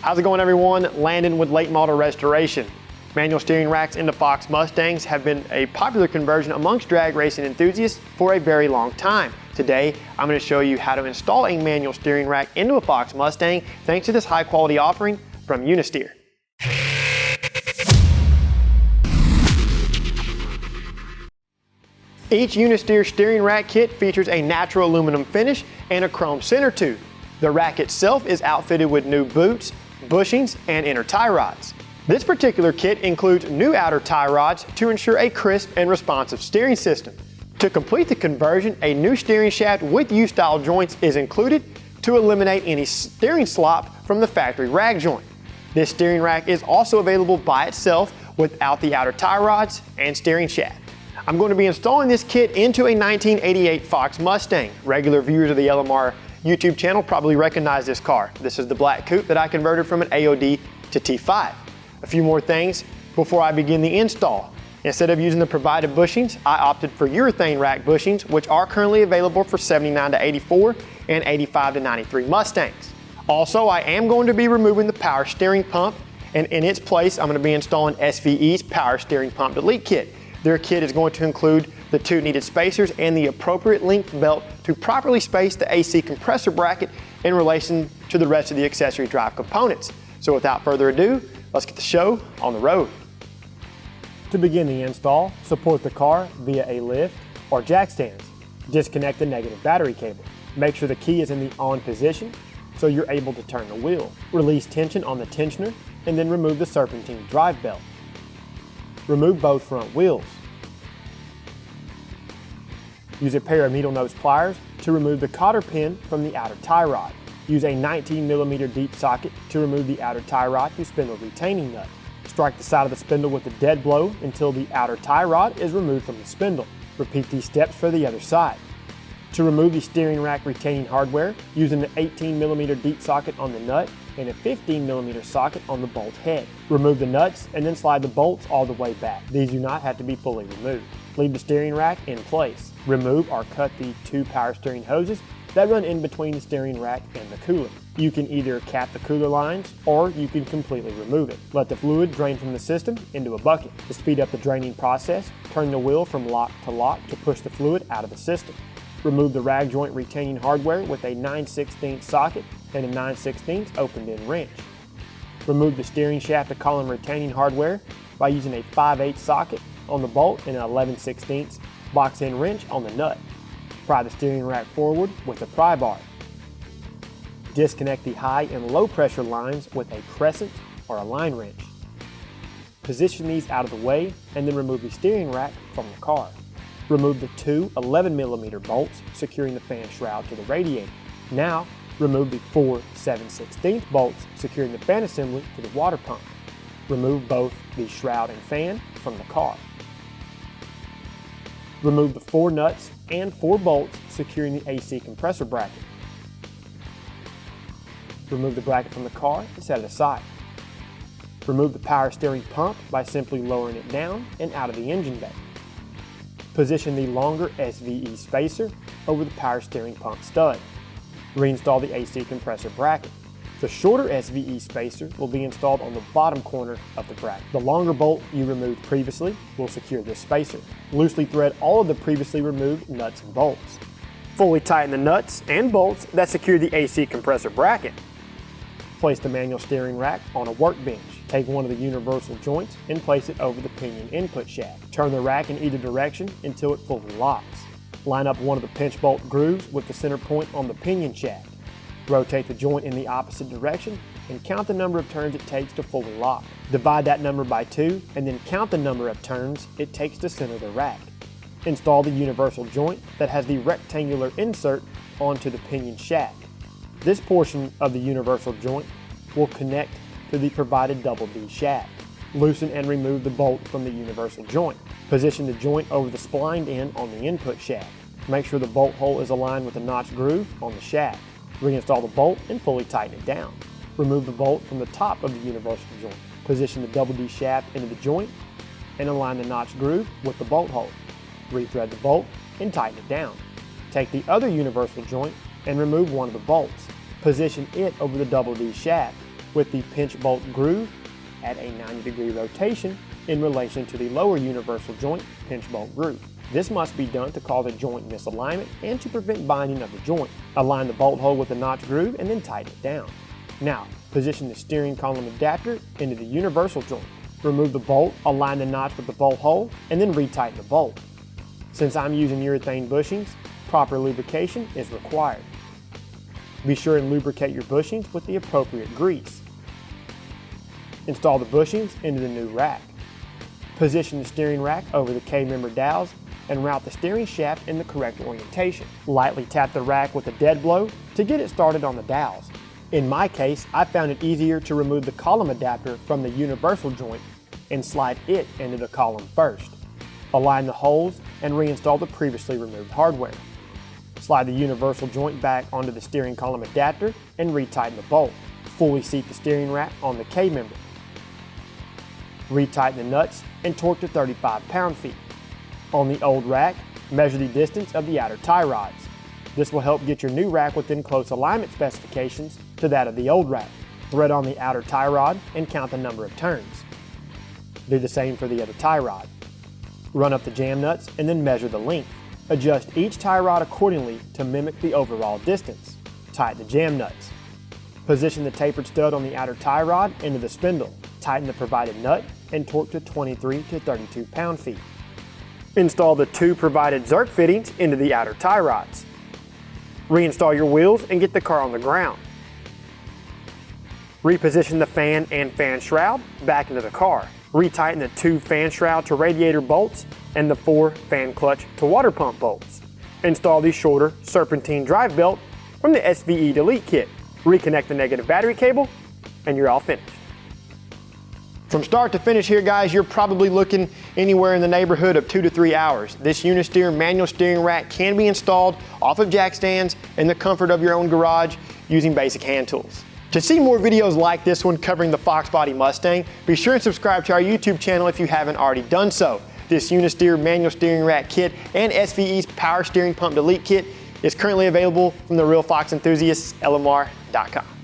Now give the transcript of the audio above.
How's it going, everyone? Landon with Late Model Restoration. Manual steering racks into Fox Mustangs have been a popular conversion amongst drag racing enthusiasts for a very long time. Today, I'm going to show you how to install a manual steering rack into a Fox Mustang thanks to this high quality offering from UniSteer. Each UniSteer steering rack kit features a natural aluminum finish and a chrome center tube. The rack itself is outfitted with new boots, bushings, and inner tie rods. This particular kit includes new outer tie rods to ensure a crisp and responsive steering system. To complete the conversion, a new steering shaft with U-style joints is included to eliminate any steering slop from the factory rag joint. This steering rack is also available by itself without the outer tie rods and steering shaft. I'm going to be installing this kit into a 1988 Fox Mustang. Regular viewers of the LMR YouTube channel probably recognize this car. This is the black coupe that I converted from an AOD to T5. A few more things before I begin the install. Instead of using the provided bushings, I opted for urethane rack bushings, which are currently available for 79 to 84 and 85 to 93 Mustangs. Also, I am going to be removing the power steering pump, and in its place, I'm going to be installing SVE's power steering pump delete kit. Their kit is going to include the two needed spacers and the appropriate length belt to properly space the AC compressor bracket in relation to the rest of the accessory drive components. So without further ado, let's get the show on the road. To begin the install, support the car via a lift or jack stands. Disconnect the negative battery cable. Make sure the key is in the on position so you're able to turn the wheel. Release tension on the tensioner and then remove the serpentine drive belt. Remove both front wheels. Use a pair of needle nose pliers to remove the cotter pin from the outer tie rod. Use a 19mm deep socket to remove the outer tie rod to spindle retaining nut. Strike the side of the spindle with a dead blow until the outer tie rod is removed from the spindle. Repeat these steps for the other side. To remove the steering rack retaining hardware, use an 18mm deep socket on the nut and a 15mm socket on the bolt head. Remove the nuts and then slide the bolts all the way back. These do not have to be fully removed. Leave the steering rack in place. Remove or cut the two power steering hoses that run in between the steering rack and the cooler. You can either cap the cooler lines or you can completely remove it. Let the fluid drain from the system into a bucket. To speed up the draining process, turn the wheel from lock to push the fluid out of the system. Remove the rag joint retaining hardware with a 9/16 socket and a 9/16 opened-end wrench. Remove the steering shaft to column retaining hardware by using a 5/8 socket on the bolt and an 11/16 box-end wrench on the nut. Pry the steering rack forward with a pry bar. Disconnect the high and low pressure lines with a crescent or a line wrench. Position these out of the way and then remove the steering rack from the car. Remove the two 11mm bolts securing the fan shroud to the radiator. Now, remove the four 7/16 bolts securing the fan assembly to the water pump. Remove both the shroud and fan from the car. Remove the four nuts and four bolts securing the AC compressor bracket. Remove the bracket from the car and set it aside. Remove the power steering pump by simply lowering it down and out of the engine bay. Position the longer SVE spacer over the power steering pump stud. Reinstall the AC compressor bracket. The shorter SVE spacer will be installed on the bottom corner of the bracket. The longer bolt you removed previously will secure this spacer. Loosely thread all of the previously removed nuts and bolts. Fully tighten the nuts and bolts that secure the AC compressor bracket. Place the manual steering rack on a workbench. Take one of the universal joints and place it over the pinion input shaft. Turn the rack in either direction until it fully locks. Line up one of the pinch bolt grooves with the center point on the pinion shaft. Rotate the joint in the opposite direction and count the number of turns it takes to fully lock. Divide that number by 2 and then count the number of turns it takes to center the rack. Install the universal joint that has the rectangular insert onto the pinion shaft. This portion of the universal joint will connect to the provided double D shaft. Loosen and remove the bolt from the universal joint. Position the joint over the splined end on the input shaft. Make sure the bolt hole is aligned with the notch groove on the shaft. Reinstall the bolt and fully tighten it down. Remove the bolt from the top of the universal joint. Position the double D shaft into the joint and align the notch groove with the bolt hole. Rethread the bolt and tighten it down. Take the other universal joint and remove one of the bolts. Position it over the double D shaft with the pinch bolt groove at a 90-degree rotation in relation to the lower universal joint pinch bolt groove. This must be done to cause a joint misalignment and to prevent binding of the joint. Align the bolt hole with the notch groove and then tighten it down. Now, position the steering column adapter into the universal joint. Remove the bolt, align the notch with the bolt hole, and then retighten the bolt. Since I'm using urethane bushings, proper lubrication is required. Be sure and lubricate your bushings with the appropriate grease. Install the bushings into the new rack. Position the steering rack over the K-member dowels and route the steering shaft in the correct orientation. Lightly tap the rack with a dead blow to get it started on the dowels. In my case, I found it easier to remove the column adapter from the universal joint and slide it into the column first. Align the holes and reinstall the previously removed hardware. Slide the universal joint back onto the steering column adapter and retighten the bolt. Fully seat the steering rack on the K-member. Retighten the nuts and torque to 35 pound-feet. On the old rack, measure the distance of the outer tie rods. This will help get your new rack within close alignment specifications to that of the old rack. Thread on the outer tie rod and count the number of turns. Do the same for the other tie rod. Run up the jam nuts and then measure the length. Adjust each tie rod accordingly to mimic the overall distance. Tighten the jam nuts. Position the tapered stud on the outer tie rod into the spindle. Tighten the provided nut and torque to 23 to 32 pound-feet. Install the two provided Zerk fittings into the outer tie rods. Reinstall your wheels and get the car on the ground. Reposition the fan and fan shroud back into the car. Retighten the two fan shroud to radiator bolts and the 4 fan clutch to water pump bolts. Install the shorter serpentine drive belt from the SVE Delete kit. Reconnect the negative battery cable and you're all finished. From start to finish here, guys, you're probably looking anywhere in the neighborhood of 2 to 3 hours. This UniSteer manual steering rack can be installed off of jack stands in the comfort of your own garage using basic hand tools. To see more videos like this one covering the Fox Body Mustang, be sure and subscribe to our YouTube channel if you haven't already done so. This UniSteer manual steering rack kit and SVE's power steering pump delete kit is currently available from the Real Fox Enthusiasts, LMR.com.